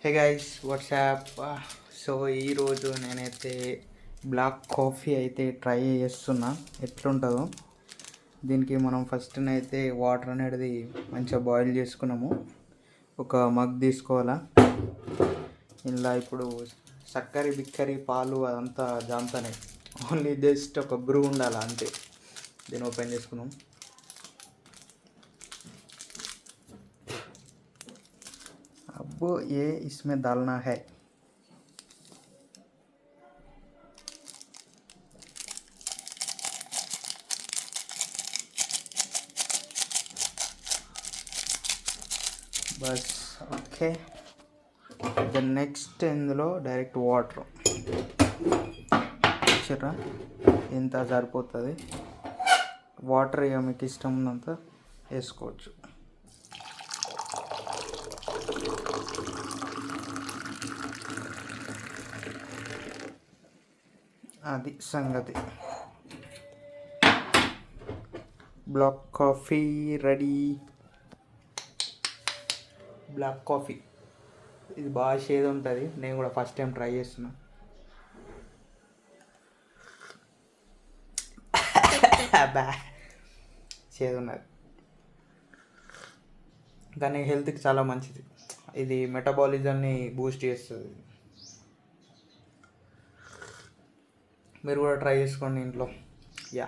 Hey guys WhatsApp. So ఈరోజు నేనైతే black coffee అయితే ట్రై చేస్తున్నా, ఎట్లుంటుందో. దీనికి మనం ఫస్ట్ అయితే వాటర్ అనేది మంచిగా బాయిల్ చేసుకున్నాము. ఒక మగ్ తీసుకోవాలా. ఇలా ఇప్పుడు చక్కెర బిక్కరి పాలు అదంతా జాంతనే, ఓన్లీ జస్ట్ ఒక బ్రూ ఉండాలి అంతే. దీన్ని ఓపెన్ చేసుకున్నాం. अब ये इसमें डालना है. बस ఓకే. దెన్ నెక్స్ట్ ఇందులో డైరెక్ట్ వాటర్ చూసారా, ఇంత సరిపోతుంది. వాటర్ ఇక మీకు ఇష్టం ఉన్నంత వేసుకోవచ్చు. అది సంగతి. Black coffee ready. Black coffee ఇది బాగా షేడ్ ఉంటుంది. నేను కూడా ఫస్ట్ టైం ట్రై చేస్తున్నా. బా షేడ్ ఉన్నది కానీ హెల్త్కి చాలా మంచిది. ఇది మెటబాలిజంని బూస్ట్ చేస్తుంది. మీరు కూడా ట్రై చేసుకోండి ఇంట్లో. యా.